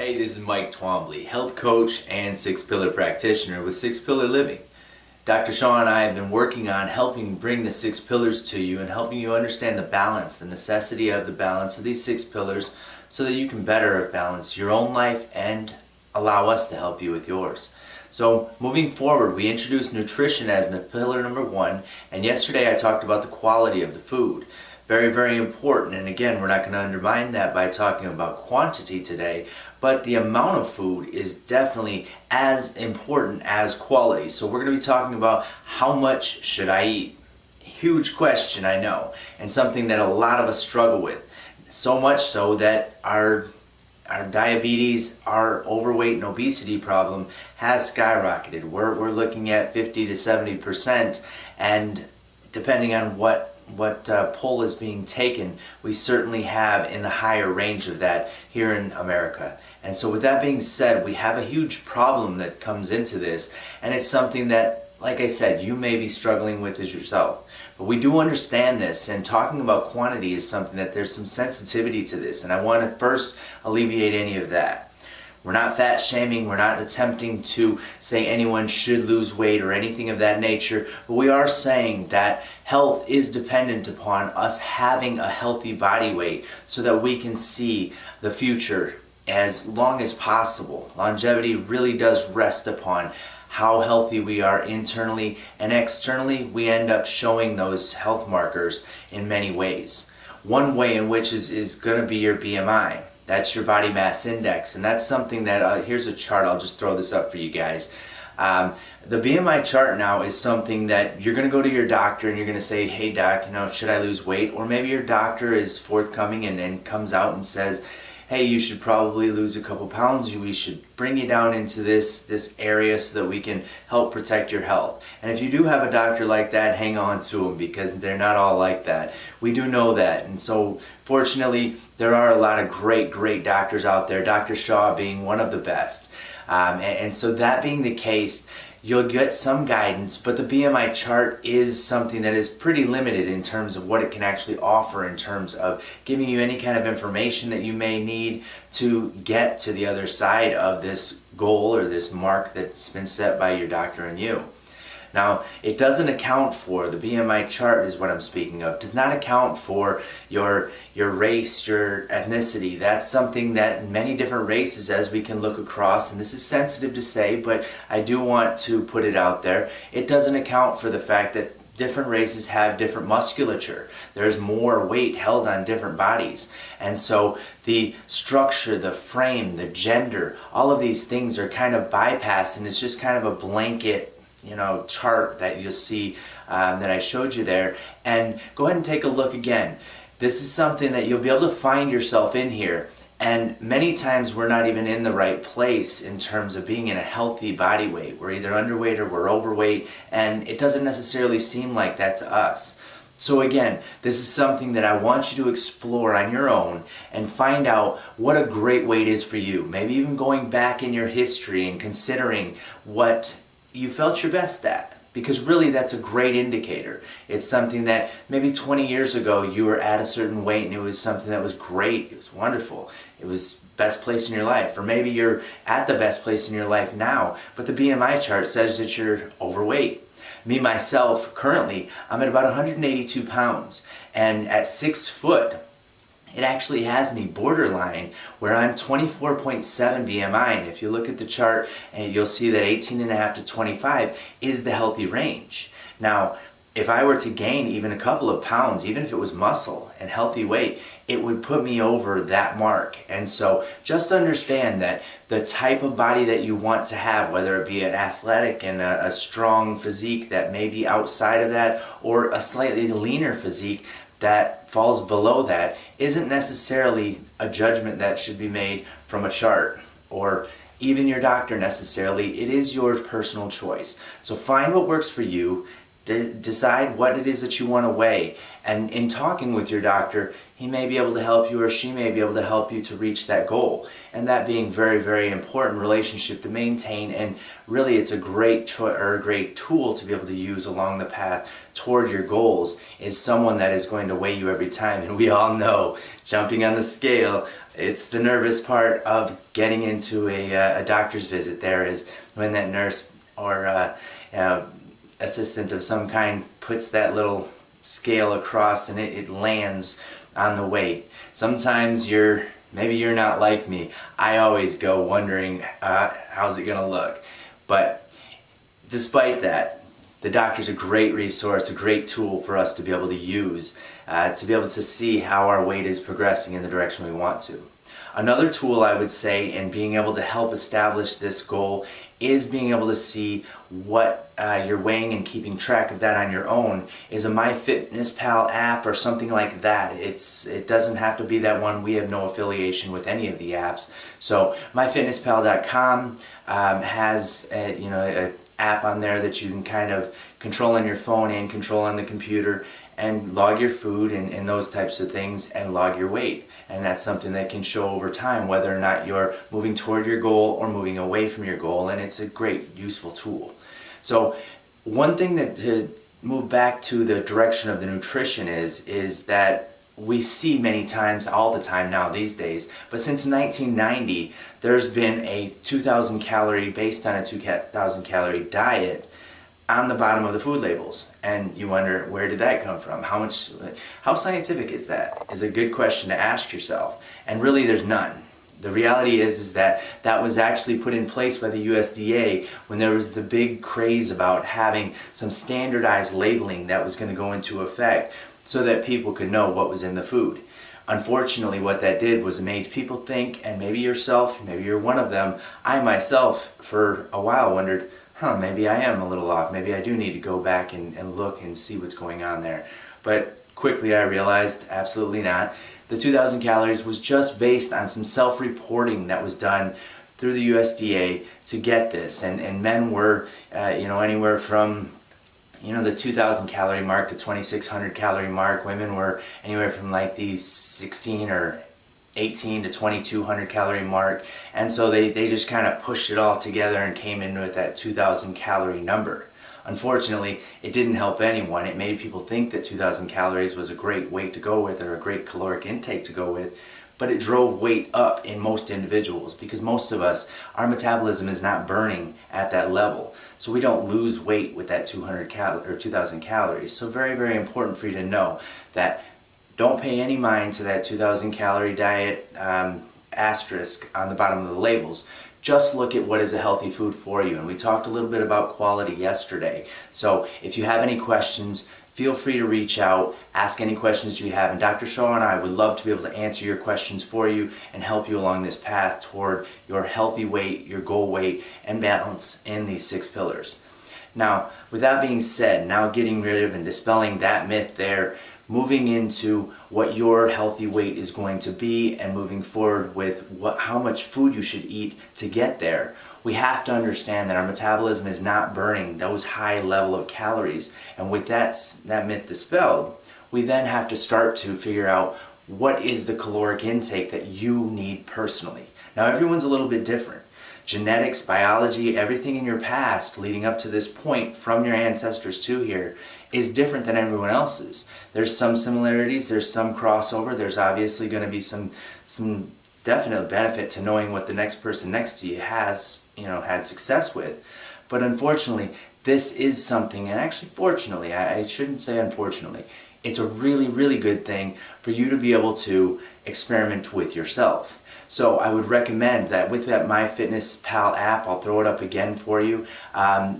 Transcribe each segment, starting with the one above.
Hey, this is Mike Twombley, health coach and six-pillar practitioner with Six Pillar Living. Dr. Shah and I have been working on helping bring the six pillars to you and helping you understand the balance, the necessity of the balance of these six pillars so that you can better balance your own life and allow us to help you with yours. So moving forward, we introduced nutrition as pillar number one, and yesterday I talked about the quality of the food. Very, very important, and again, we're not going to undermine that by talking about quantity today, but the amount of food is definitely as important as quality. So we're going to be talking about how much should I eat? Huge question, I know, and something that a lot of us struggle with. So much so that our diabetes, our overweight and obesity problem has skyrocketed. We're looking at 50 to 70%, and depending on what poll is being taken, we certainly have in the higher range of that here in America. And so with that being said, we have a huge problem that comes into this, and it's something that, like I said, you may be struggling with as yourself. But we do understand this, and talking about quantity is something that there's some sensitivity to this, and I want to first alleviate any of that. We're not fat shaming, we're not attempting to say anyone should lose weight or anything of that nature, but we are saying that health is dependent upon us having a healthy body weight so that we can see the future as long as possible. Longevity really does rest upon how healthy we are internally, and externally we end up showing those health markers in many ways. One way in which is going to be your BMI. That's your body mass index, and that's something that, here's a chart, I'll just throw this up for you guys. The BMI chart now is something that you're going to go to your doctor and you're going to say, hey doc, should I lose weight? Or maybe your doctor is forthcoming and comes out and says, hey, you should probably lose a couple pounds, we should bring you down into this area so that we can help protect your health. And if you do have a doctor like that, hang on to them, because they're not all like that. We do know that, and so fortunately there are a lot of great doctors out there, Dr. Shah being one of the best. And so that being the case, you'll get some guidance, but the BMI chart is something that is pretty limited in terms of what it can actually offer in terms of giving you any kind of information that you may need to get to the other side of this goal or this mark that's been set by your doctor and you. Now, it doesn't account for, the BMI chart is what I'm speaking of, does not account for your race, your ethnicity. That's something that in many different races, as we can look across, and this is sensitive to say, but I do want to put it out there, it doesn't account for the fact that different races have different musculature. There's more weight held on different bodies. And so the structure, the frame, the gender, all of these things are kind of bypassed, and it's just kind of a blanket chart that you'll see that I showed you there. And go ahead and take a look again. This is something that you'll be able to find yourself in here, and many times we're not even in the right place in terms of being in a healthy body weight. We're either underweight or we're overweight, and it doesn't necessarily seem like that to us. So again, this is something that I want you to explore on your own and find out what a great weight is for you. Maybe even going back in your history and considering what you felt your best at, because really that's a great indicator. It's something that maybe 20 years ago you were at a certain weight and it was something that was great, it was wonderful, it was best place in your life, or maybe you're at the best place in your life now, but the BMI chart says that you're overweight. Me, myself, currently, I'm at about 182 pounds, and at 6 foot, it actually has me borderline where I'm 24.7 BMI. And if you look at the chart, and you'll see that 18.5 to 25 is the healthy range. Now, if I were to gain even a couple of pounds, even if it was muscle and healthy weight, it would put me over that mark. And so just understand that the type of body that you want to have, whether it be an athletic and a strong physique that may be outside of that, or a slightly leaner physique that falls below that, isn't necessarily a judgment that should be made from a chart or even your doctor necessarily. It is your personal choice. So find what works for you, decide what it is that you want to weigh. And in talking with your doctor, he may be able to help you, or she may be able to help you to reach that goal. And that being very, very important relationship to maintain. And really, it's a great great tool to be able to use along the path toward your goals, is someone that is going to weigh you every time. And we all know, jumping on the scale, it's the nervous part of getting into a doctor's visit. There is when that nurse or assistant of some kind puts that little scale across and it lands on the weight. Sometimes maybe you're not like me. I always go wondering, how's it gonna look? But despite that, the doctor's a great resource, a great tool for us to be able to use, to be able to see how our weight is progressing in the direction we want to. Another tool I would say in being able to help establish this goal is being able to see what you're weighing and keeping track of that on your own is a MyFitnessPal app or something like that. It doesn't have to be that one. We have no affiliation with any of the apps. So MyFitnessPal.com has an app on there that you can kind of control on your phone and control on the computer and log your food and those types of things and log your weight. And that's something that can show over time whether or not you're moving toward your goal or moving away from your goal, and it's a great, useful tool. So one thing that to move back to the direction of the nutrition is that we see many times, all the time now these days, but since 1990, there's been a 2,000 calorie, based on a 2,000 calorie diet on the bottom of the food labels. And you wonder, where did that come from? How scientific is that? Is a good question to ask yourself. And really there's none. The reality is that was actually put in place by the USDA when there was the big craze about having some standardized labeling that was going to go into effect so that people could know what was in the food. Unfortunately, what that did was it made people think, and maybe yourself, maybe you're one of them, I myself for a while wondered, maybe I am a little off. Maybe I do need to go back and look and see what's going on there. But quickly I realized, absolutely not. The 2,000 calories was just based on some self-reporting that was done through the USDA to get this. And men were, anywhere from, the 2,000 calorie mark to 2,600 calorie mark. Women were anywhere from like the 16 or 18 to 2,200 calorie mark, and so they just kind of pushed it all together and came in with that 2,000 calorie number. Unfortunately, it didn't help anyone. It made people think that 2,000 calories was a great weight to go with or a great caloric intake to go with, but it drove weight up in most individuals because most of us, our metabolism is not burning at that level. So we don't lose weight with that 2,000 calories. So very, very important for you to know that don't pay any mind to that 2,000 calorie diet asterisk on the bottom of the labels. Just look at what is a healthy food for you. And we talked a little bit about quality yesterday. So if you have any questions, feel free to reach out, ask any questions you have. And Dr. Shah and I would love to be able to answer your questions for you and help you along this path toward your healthy weight, your goal weight, and balance in these 6 pillars. Now, with that being said, now getting rid of and dispelling that myth there, moving into what your healthy weight is going to be and moving forward with how much food you should eat to get there, we have to understand that our metabolism is not burning those high level of calories. And with that myth dispelled, we then have to start to figure out what is the caloric intake that you need personally. Now everyone's a little bit different. Genetics, biology, everything in your past leading up to this point from your ancestors to here is different than everyone else's. There's some similarities, there's some crossover, there's obviously going to be some definite benefit to knowing what the next person next to you has, had success with. But unfortunately, this is something, and actually fortunately, I shouldn't say unfortunately, it's a really, really good thing for you to be able to experiment with yourself. So I would recommend that with that MyFitnessPal app, I'll throw it up again for you,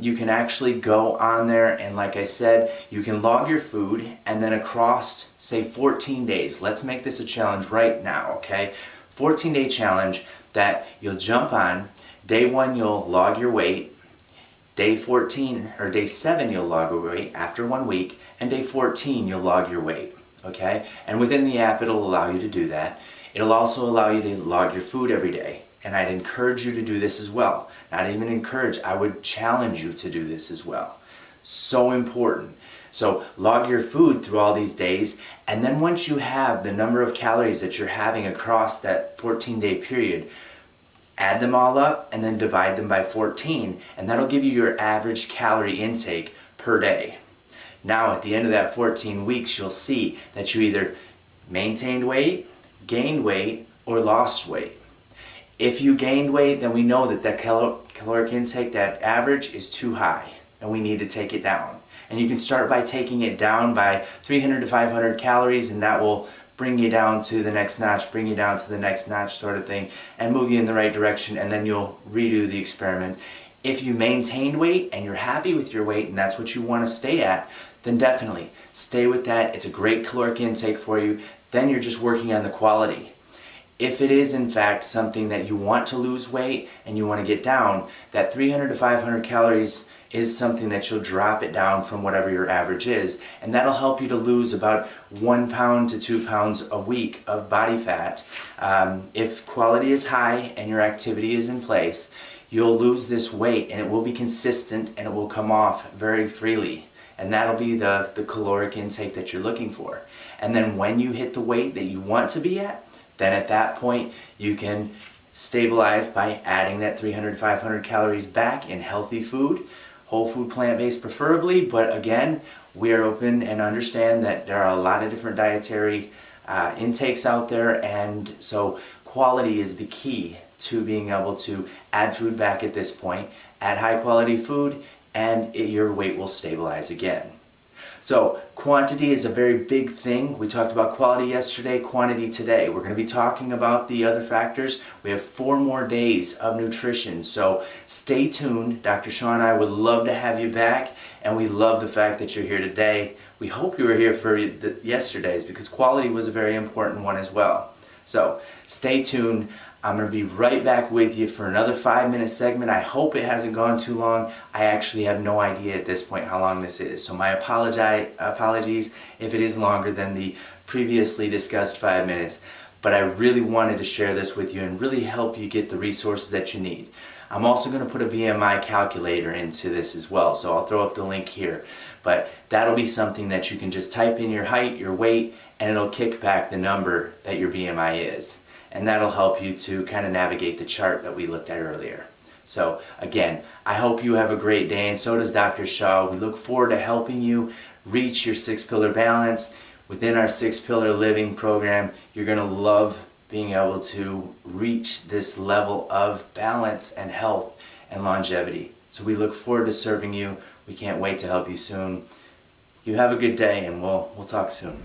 you can actually go on there and like I said, you can log your food and then across, say 14 days, let's make this a challenge right now, okay? 14-day challenge that you'll jump on. Day 1 you'll log your weight, day 14 or day 7 you'll log your weight after 1 week, and day 14 you'll log your weight, okay? And within the app it'll allow you to do that. It'll also allow you to log your food every day. And I'd encourage you to do this as well. Not even encourage, I would challenge you to do this as well. So important. So log your food through all these days, and then once you have the number of calories that you're having across that 14-day period, add them all up and then divide them by 14, and that'll give you your average calorie intake per day. Now at the end of that 14 weeks, you'll see that you either maintained weight, gained weight, or lost weight. If you gained weight, then we know that that caloric intake, that average, is too high and we need to take it down. And you can start by taking it down by 300 to 500 calories, and that will bring you down to the next notch, bring you down to the next notch sort of thing, and move you in the right direction, and then you'll redo the experiment. If you maintained weight and you're happy with your weight and that's what you want to stay at, then definitely stay with that. It's a great caloric intake for you. Then you're just working on the quality. If it is in fact something that you want to lose weight and you want to get down, that 300 to 500 calories is something that you'll drop it down from whatever your average is, and that'll help you to lose about 1 pound to 2 pounds a week of body fat. If quality is high and your activity is in place, you'll lose this weight and it will be consistent and it will come off very freely, and that'll be the caloric intake that you're looking for. And then when you hit the weight that you want to be at, then at that point you can stabilize by adding that 300 to 500 calories back in healthy food, whole food, plant-based preferably, but again, we are open and understand that there are a lot of different dietary intakes out there, and so quality is the key to being able to add food back at this point, add high quality food, and your weight will stabilize again. So quantity is a very big thing. We talked about quality yesterday, quantity today. We're going to be talking about the other factors. We have 4 more days of nutrition, so stay tuned. Dr. Shah and I would love to have you back, and we love the fact that you're here today. We hope you were here for yesterday's, because quality was a very important one as well. So stay tuned. I'm going to be right back with you for another 5-minute segment. I hope it hasn't gone too long. I actually have no idea at this point how long this is, so my apologies if it is longer than the previously discussed 5 minutes, but I really wanted to share this with you and really help you get the resources that you need. I'm also going to put a BMI calculator into this as well, so I'll throw up the link here, but that'll be something that you can just type in your height, your weight, and it'll kick back the number that your BMI is. And that'll help you to kind of navigate the chart that we looked at earlier. So again, I hope you have a great day, and so does Dr. Shah. We look forward to helping you reach your 6-pillar balance. Within our 6-pillar living program, you're going to love being able to reach this level of balance and health and longevity. So we look forward to serving you. We can't wait to help you soon. You have a good day, and we'll talk soon.